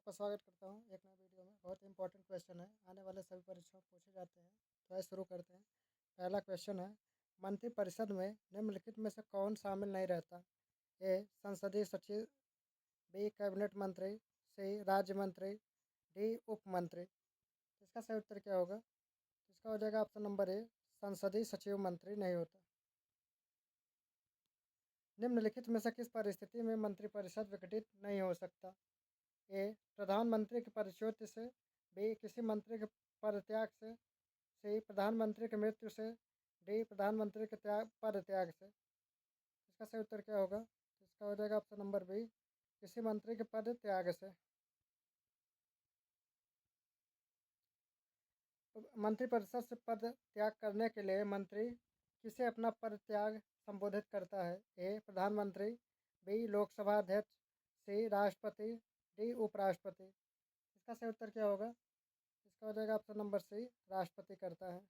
आपका स्वागत करता हूँ एक नए वीडियो में। बहुत ही इंपॉर्टेंट क्वेश्चन है, आने वाले सभी परीक्षाओं में पूछे जाते हैं। तो आइए शुरू करते हैं। पहला क्वेश्चन है, मंत्रिपरिषद में निम्नलिखित में से कौन शामिल नहीं रहता? ए संसदीय सचिव, बी कैबिनेट मंत्री, सी राज्य मंत्री, डी उप मंत्री। इसका सही उत्तर क्या होगा? इसका हो जाएगा ऑप्शन नंबर ए, संसदीय सचिव मंत्री नहीं होता। निम्नलिखित में से किस परिस्थिति में मंत्रिपरिषद विघटित नहीं हो सकता? ए प्रधानमंत्री के पदच्युत से, बी किसी मंत्री के पदत्याग से, सी प्रधानमंत्री की मृत्यु से, डी प्रधानमंत्री के पदत्याग से। इसका सही उत्तर क्या होगा? इसका हो जाएगा ऑप्शन नंबर बी, किसी मंत्री के पद त्याग से। मंत्रिपरिषद से पद त्याग करने के लिए मंत्री किसे अपना पद त्याग संबोधित करता है? ए प्रधानमंत्री, बी लोकसभा अध्यक्ष, सी राष्ट्रपति, डी उपराष्ट्रपति। इसका सही उत्तर क्या होगा? इसका हो जाएगा ऑप्शन नंबर सी, राष्ट्रपति करता है।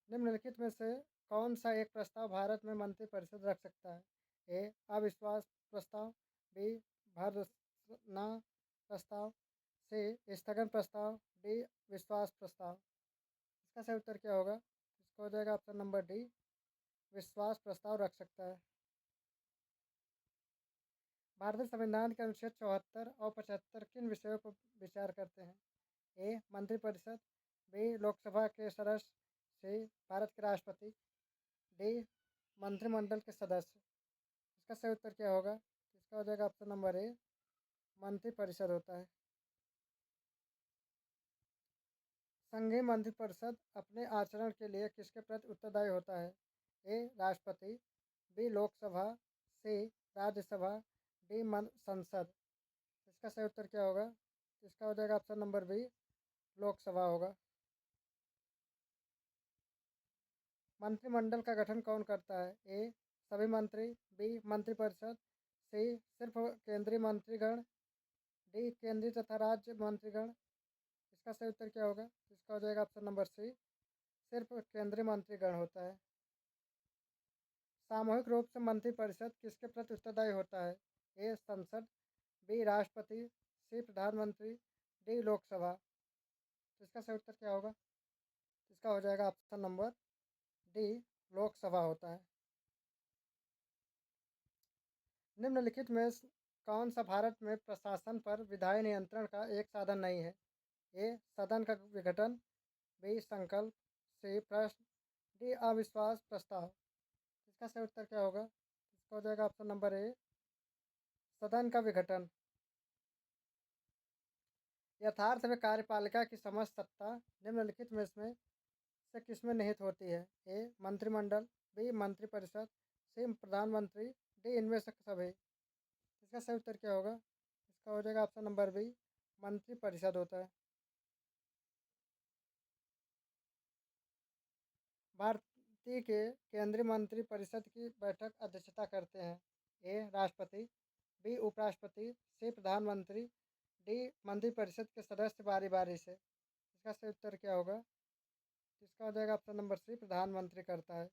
निम्नलिखित में से कौन सा एक प्रस्ताव भारत में मंत्रिपरिषद रख सकता है? ए अविश्वास प्रस्ताव, बी भर्त्सना प्रस्ताव, सी स्थगन प्रस्ताव, डी विश्वास प्रस्ताव। इसका सही उत्तर क्या होगा? इसका हो जाएगा ऑप्शन नंबर डी, विश्वास प्रस्ताव रख सकता है। भारतीय संविधान के अनुच्छेद 74 और 75 किन विषयों पर विचार करते हैं? ए मंत्रिपरिषद, बी लोकसभा के सदस्य, सी भारत के राष्ट्रपति, डी मंत्रिमंडल के सदस्य। इसका सही उत्तर क्या होगा? इसका हो जाएगा ऑप्शन नंबर ए, मंत्रिपरिषद होता है। संघीय मंत्रिपरिषद अपने आचरण के लिए किसके प्रति उत्तरदायी होता है? ए राष्ट्रपति, बी लोकसभा, सी राज्यसभा, डी संसद। इसका सही उत्तर क्या होगा? इसका हो जाएगा ऑप्शन नंबर बी, लोकसभा होगा। मंत्रिमंडल का गठन कौन करता है? ए सभी मंत्री, बी मंत्रिपरिषद, सी सिर्फ केंद्रीय मंत्रीगण, डी केंद्रीय तथा राज्य मंत्रीगण। इसका सही उत्तर क्या होगा? इसका हो जाएगा ऑप्शन नंबर सी, सिर्फ केंद्रीय मंत्रीगण होता है। सामूहिक रूप से मंत्रिपरिषद किसके प्रति उत्तरदायी होता है? ए संसद, बी राष्ट्रपति, सी प्रधानमंत्री, डी लोकसभा। इसका सही उत्तर क्या होगा? इसका हो जाएगा ऑप्शन नंबर डी, लोकसभा होता है। निम्नलिखित में कौन सा भारत में प्रशासन पर विधायी नियंत्रण का एक साधन नहीं है? ए सदन का विघटन, बी संकल्प, सी प्रश्न, डी अविश्वास प्रस्ताव। इसका सही उत्तर क्या होगा? इसका हो जाएगा ऑप्शन नंबर ए, सदन का विघटन। यथार्थ में कार्यपालिका की समस्त सत्ता निम्नलिखित में से किसमें निहित होती है? ए मंत्रिमंडल, बी मंत्रिपरिषद, सी प्रधानमंत्री, डी इनमें से सभी। इसका सही उत्तर क्या होगा? इसका हो जाएगा ऑप्शन नंबर बी, मंत्रिपरिषद होता है। भारतीय के केंद्रीय मंत्रिपरिषद की बैठक अध्यक्षता करते हैं? ए राष्ट्रपति, बी उपराष्ट्रपति, सी प्रधानमंत्री, डी मंत्रिपरिषद के सदस्य बारी बारी से। इसका सही उत्तर क्या होगा? इसका हो जाएगा ऑप्शन नंबर सी, प्रधानमंत्री करता है।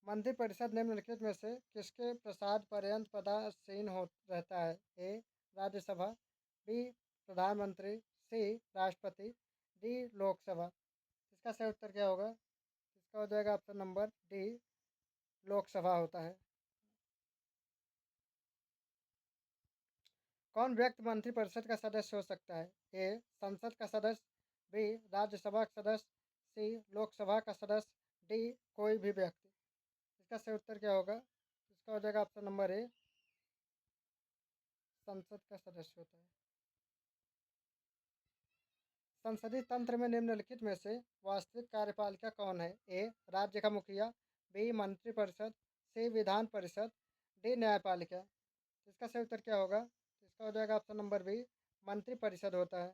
मंत्रिपरिषद निम्नलिखित में से किसके प्रसाद पर्यंत पदासीन हो रहता है? ए राज्यसभा, बी प्रधानमंत्री, सी राष्ट्रपति, डी लोकसभा। इसका सही उत्तर क्या होगा? इसका हो जाएगा ऑप्शन नंबर डी, लोकसभा होता है। कौन व्यक्ति मंत्रिपरिषद का सदस्य हो सकता है? ए संसद का सदस्य, बी राज्यसभा का सदस्य, सी लोकसभा का सदस्य, डी कोई भी व्यक्ति। इसका सही उत्तर क्या होगा? इसका हो जाएगा ऑप्शन नंबर ए, संसद का सदस्य होता है। संसदीय तंत्र में निम्नलिखित में से वास्तविक कार्यपालिका कौन है? ए राज्य का मुखिया, बी मंत्रिपरिषद, सी विधान परिषद, डी न्यायपालिका। इसका सही उत्तर क्या होगा? इसका हो जाएगा ऑप्शन नंबर बी, मंत्रिपरिषद होता है।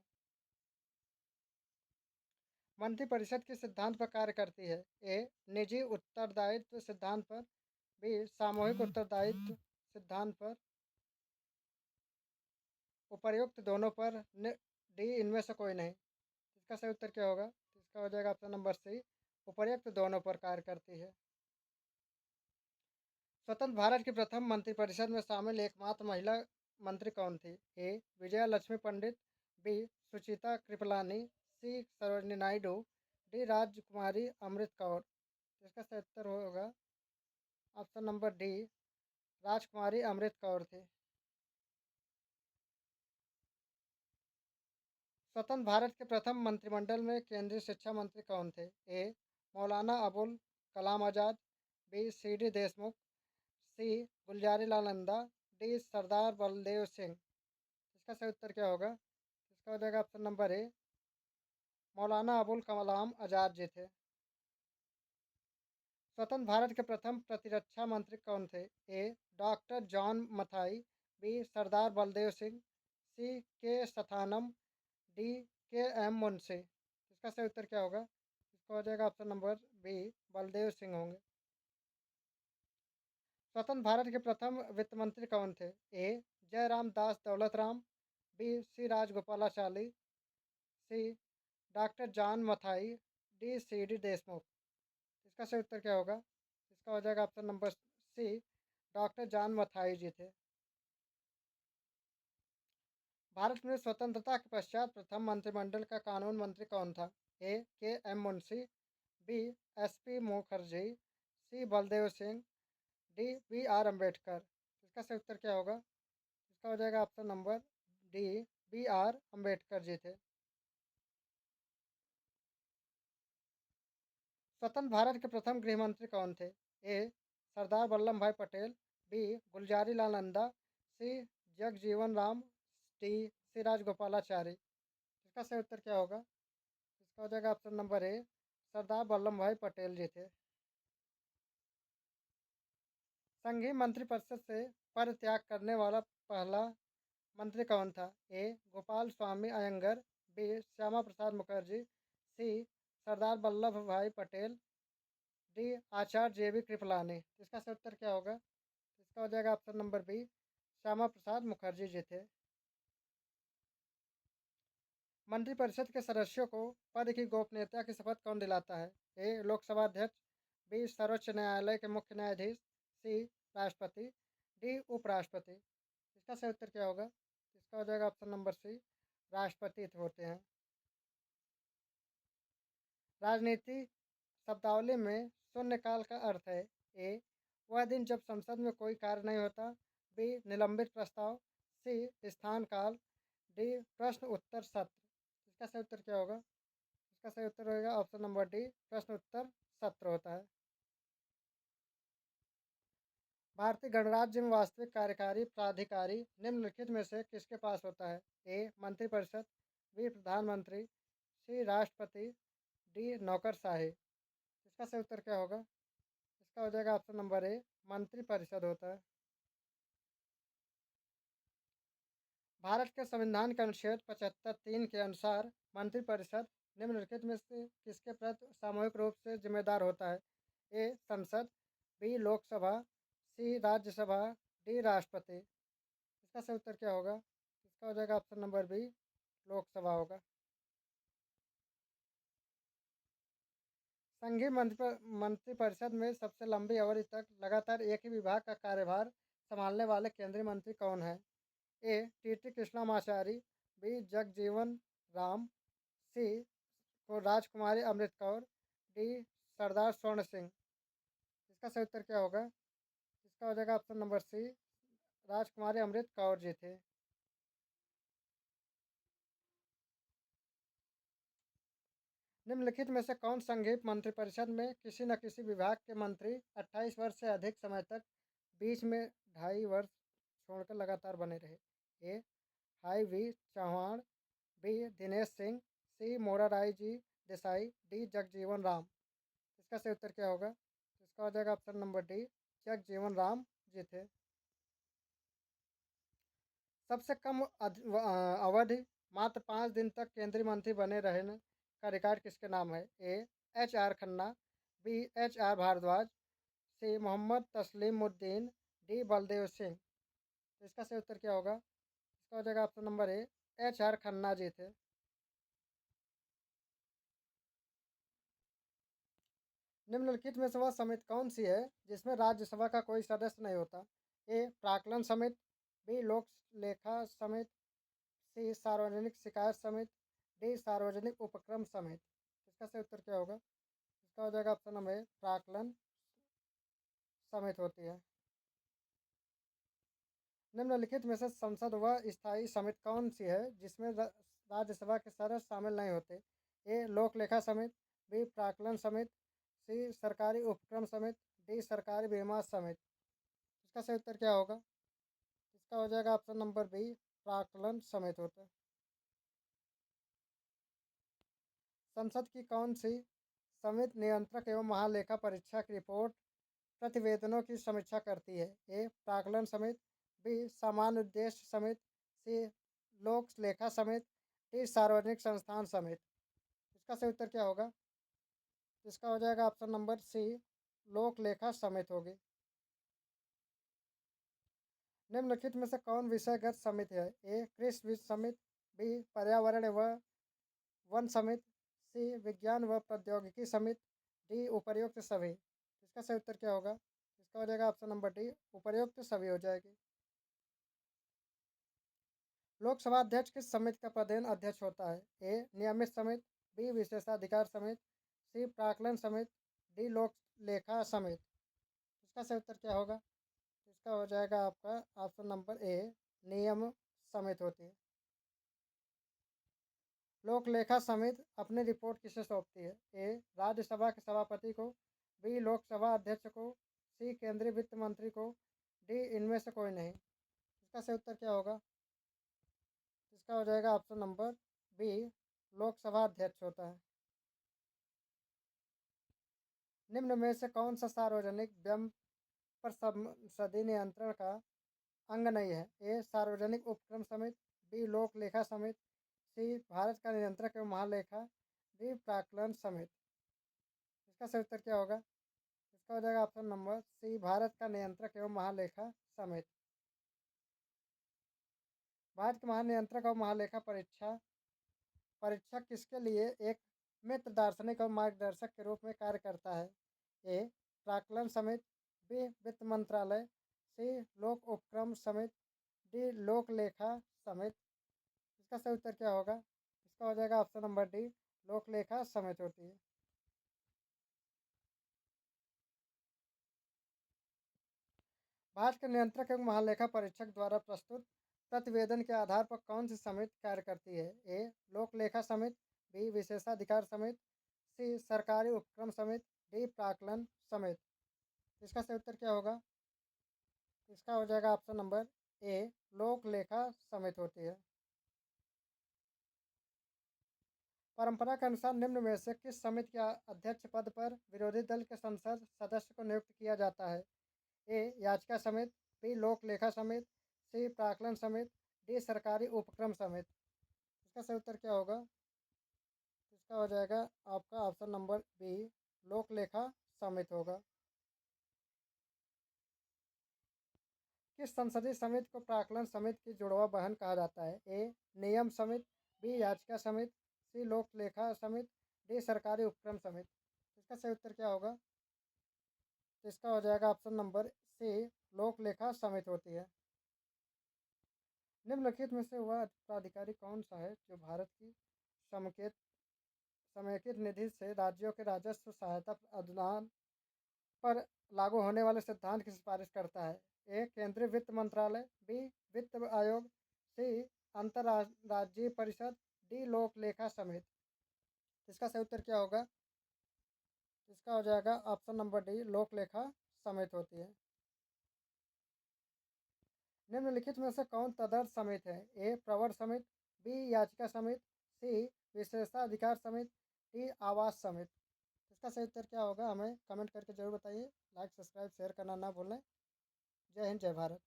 मंत्रिपरिषद किस सिद्धांत पर कार्य करती है? ए निजी उत्तरदायित्व सिद्धांत पर, बी सामूहिक उत्तरदायित्व सिद्धांत पर, उपर्युक्त दोनों पर, डी इनमें से कोई नहीं। इसका सही उत्तर क्या होगा? इसका हो जाएगा ऑप्शन नंबर सी, उपर्युक्त दोनों पर कार्य करती है। स्वतंत्र भारत की प्रथम मंत्रिपरिषद में शामिल एकमात्र महिला मंत्री कौन थी? ए. विजया लक्ष्मी पंडित, बी. सुचिता कृपलानी, सी. सरोजिनी नायडू, डी. राजकुमारी अमृत कौर। इसका सही उत्तर होगा ऑप्शन नंबर डी, राजकुमारी अमृत कौर थी। स्वतंत्र भारत के प्रथम मंत्रिमंडल में केंद्रीय शिक्षा मंत्री कौन थे? ए. मौलाना अबुल कलाम आज़ाद, बी. सी डी देशमुख, सी. गुलजारी लाल नंदा, डी. सरदार बलदेव सिंह। इसका सही उत्तर क्या होगा? इसका हो जाएगा ऑप्शन नंबर ए, मौलाना अबुल कलाम आज़ाद जी थे। स्वतंत्र भारत के प्रथम प्रतिरक्षा मंत्री कौन थे? A. Doctor John Mathai, B. Sardar Baldev Singh, C. K Santhanam, D. K M Munshi. इसका सही उत्तर क्या होगा? इसका हो जाएगा option number B, Baldev Singh होंगे। स्वतंत्र भारत के प्रथम वित्त मंत्री कौन थे? ए. Jairam Das Daulat Ram, B. C Rajagopalachari, C. Doctor John Mathai, D. C D Deshmukh. इसका सही उत्तर क्या होगा? इसका हो जाएगा option number C, doctor John Mathai ji थे। भारत में स्वतंत्रता के पश्चात प्रथम मंत्रिमंडल का कानून मंत्री कौन था? A. K M Munshi, B. S P Mukherjee, C. Baldev Singh, D. B R Ambedkar. इसका सही उत्तर क्या होगा? इसका हो जाएगा option number D, B R Ambedkar ji थे। स्वतंत्र भारत के प्रथम गृह मंत्री कौन थे? ए. सरदार वल्लभ भाई पटेल, बी. गुलजारी लाल नंदा, सी. जगजीवन राम, डी. सी राजगोपालाचारी। इसका सही उत्तर क्या होगा? इसका हो जाएगा ऑप्शन नंबर ए, सरदार वल्लभ भाई पटेल जी थे। संघीय मंत्रिपरिषद से परित्याग करने वाला पहला मंत्री कौन था? ए. गोपाल स्वामी अयंगर, बी. श्यामा प्रसाद मुखर्जी, सी. सरदार वल्लभ भाई पटेल, डी. आचार्य जे बी कृपलानी। इसका सही उत्तर क्या होगा? इसका हो जाएगा option number B, Shyama Prasad Mukherjee ji थे। मंत्रिपरिषद के सदस्यों को पद की गोपनीयता की शपथ कौन दिलाता है? ए. लोकसभा अध्यक्ष, बी. सर्वोच्च न्यायालय के मुख्य न्यायाधीश, सी. राष्ट्रपति, डी. उपराष्ट्रपति। इसका सही उत्तर क्या होगा? इसका हो जाएगा ऑप्शन नंबर सी, राष्ट्रपति होते हैं। राजनीति शब्दावली में शून्यकाल का अर्थ है? ए. वह दिन जब संसद में कोई कार्य नहीं होता, बी. निलंबित प्रस्ताव, सी. स्थान काल, डी. प्रश्न उत्तर सत्र। इसका सही उत्तर क्या होगा? इसका सही उत्तर होगा ऑप्शन नंबर डी, प्रश्न उत्तर सत्र होता है। भारतीय गणराज्य में वास्तविक कार्यकारी प्राधिकारी निम्नलिखित में से किसके पास होता है? ए. मंत्रिपरिषद, बी. प्रधानमंत्री, सी. राष्ट्रपति, डी. नौकरशाही। इसका सही उत्तर क्या होगा? इसका हो जाएगा ऑप्शन नंबर ए, मंत्रिपरिषद होता है। भारत के संविधान के अनुच्छेद 75(3) के अनुसार मंत्रिपरिषद निम्नलिखित में से किसके प्रति सामूहिक रूप से जिम्मेदार होता है? ए. संसद, बी. लोकसभा, सी. राज्यसभा, डी. राष्ट्रपति। इसका सही उत्तर क्या होगा? इसका हो जाएगा ऑप्शन नंबर बी, लोकसभा होगा। संघीय मंत्रिपरिषद में सबसे लंबी अवधि तक लगातार एक ही विभाग का कार्यभार संभालने वाले केंद्रीय मंत्री कौन हैं? A. T T Krishnamachari, B. Jagjivan Ram, C. को राजकुमारी अमृत कौर, डी. सरदार स्वर्ण सिंह। इसका सही उत्तर क्या होगा? इसका हो जाएगा ऑप्शन नंबर सी, राजकुमारी अमृत कौर जी थे। निम्नलिखित में से कौन संघीय मंत्रिपरिषद में किसी न किसी विभाग के मंत्री 28 वर्ष से अधिक समय तक बीच में 2.5 वर्ष छोड़कर लगातार बने रहे? A. Y B Chavan, B. Dinesh Singh, C. Morarji ji Desai, D. Jagjivan Ram. इसका सही उत्तर क्या होगा? इसका हो जाएगा option number D, Jagjivan Ram ji थे। सबसे कम अवधि मात्र 5 दिन तक केंद्रीय मंत्री बने रहने का रिकॉर्ड किसके नाम है? A. H R Khanna, B. H R Bhardwaj, C. Mohammad Taslimuddin, D. Baldev Singh. इसका सही उत्तर क्या होगा? इसका हो जाएगा option number A, H R Khanna ji थे। निम्नलिखित में से वह समिति कौन सी है जिसमें राज्यसभा का कोई सदस्य नहीं होता? ए प्राक्कलन समिति, बी लोक लेखा समिति, सी सार्वजनिक शिकायत समिति, डी सार्वजनिक उपक्रम समिति। इसका सही उत्तर क्या होगा? इसका हो जाएगा ऑप्शन नंबर ए प्राक्कलन समिति होती है। निम्नलिखित में से संसद व स्थायी समिति कौन सी है जिसमें राज्यसभा के सदस्य शामिल नहीं होते? ए लोक लेखा समिति, बी प्राक्कलन समिति, सी सरकारी उपक्रम समिति, डी सरकारी बीमा समिति। इसका सही उत्तर क्या होगा? इसका हो जाएगा ऑप्शन नंबर बी प्राक्कलन समिति होता है। संसद की कौन सी समिति नियंत्रक एवं महालेखा परीक्षा की रिपोर्ट प्रतिवेदनों की समीक्षा करती है? ए प्राक्कलन समिति, बी सामान्य उद्देश्य समिति, सी लोक लेखा समिति, डी सार्वजनिक संस्थान समिति। इसका सही उत्तर क्या होगा? इसका हो जाएगा ऑप्शन नंबर सी लोक लेखा समिति होगी। निम्नलिखित में से कौन विषयगत समिति है? ए कृषि वित्त समिति, बी पर्यावरण व वन समिति, सी विज्ञान व प्रौद्योगिकी समिति, डी उपर्युक्त सभी। इसका सही उत्तर क्या होगा? इसका हो जाएगा ऑप्शन नंबर डी उपर्युक्त सभी हो जाएगी। लोकसभा अध्यक्ष किस समिति का प्रधान अध्यक्ष होता है? ए नियमित समिति, बी विशेषाधिकार समिति, सी प्राक्कलन समिति, डी लोक लेखा समिति। इसका सही उत्तर क्या होगा? इसका हो जाएगा आपका ऑप्शन नंबर ए नियम समिति होती है। लोक लेखा समिति अपनी रिपोर्ट किसे सौंपती है? ए राज्यसभा के सभापति को, बी लोकसभा अध्यक्ष को, सी केंद्रीय वित्त मंत्री को, डी इनमें से कोई नहीं। इसका सही उत्तर क्या होगा? इसका हो जाएगा ऑप्शन नंबर बी लोकसभा अध्यक्ष होता है। निम्न में से कौन सा सार्वजनिक व्यय पर संसदीय नियंत्रण का अंग नहीं है? ए सार्वजनिक उपक्रम समिति, बी लोक लेखा समिति, सी भारत का नियंत्रक एवं महालेखा, डी प्राक्कलन समिति। इसका सही उत्तर क्या होगा? इसका हो जाएगा ऑप्शन नंबर सी भारत का नियंत्रक एवं महालेखा समिति। भारत के महानियंत्रक और महालेखा परीक्षक किसके लिए एक मित्र दार्शनिक और मार्गदर्शक के रूप में कार्य करता है? ए प्राक्कलन समिति, बी वित्त मंत्रालय, सी लोक उपक्रम समिति, डी लोक लेखा समिति। इसका सही उत्तर क्या होगा? इसका हो जाएगा ऑप्शन नंबर डी लोक लेखा समिति होती है। भारत के नियंत्रक एवं महालेखा परीक्षक द्वारा प्रस्तुत प्रतिवेदन के आधार पर कौन सी समिति कार्य करती है? ए लोक लेखा समिति, बी विशेषाधिकार समिति, सी सरकारी उपक्रम समिति, डी प्राक्कलन समिति। इसका सही उत्तर क्या होगा? इसका हो जाएगा ऑप्शन नंबर ए लोक लेखा समिति होती है। परंपरा के अनुसार निम्न में से किस समिति के अध्यक्ष पद पर विरोधी दल के संसद सदस्य को नियुक्त किया जाता है? ए याचिका समिति, बी लोक लेखा समिति, सी प्राक्कलन समिति, डी सरकारी उपक्रम समिति। इसका सही उत्तर क्या होगा? इसका हो जाएगा आपका ऑप्शन नंबर बी लोक लेखा समिति होगा। किस संसदीय समिति को प्राक्कलन समिति की जुड़वा बहन कहा जाता है? ए नियम समिति, बी याचिका समिति, सी लोक लेखा समिति, डी सरकारी उपक्रम समिति। इसका सही उत्तर क्या होगा? इसका हो जाएगा ऑप्शन नंबर सी लोक लेखा समिति होती है। निम्नलिखित में से वह प्राधिकारी कौन सा है जो भारत की समेकित निधि से राज्यों के राजस्व सहायता अनुदान पर लागू होने वाले सिद्धांत की सिफारिश करता है? ए केंद्रीय वित्त मंत्रालय, बी वित्त आयोग, सी अंतर्राज्यीय परिषद, डी लोक लेखा समिति। इसका सही उत्तर क्या होगा? इसका हो जाएगा ऑप्शन नंबर डी लोक लेखा समिति होती है। निम्नलिखित में से कौन तदर्थ समिति है? ए प्रवर समिति, बी याचिका समिति, सी विशेषाधिकार समिति, डी आवास समिति। इसका सही उत्तर क्या होगा? हमें कमेंट करके जरूर बताइए। लाइक सब्सक्राइब शेयर करना ना भूलें। जय हिंद जय भारत।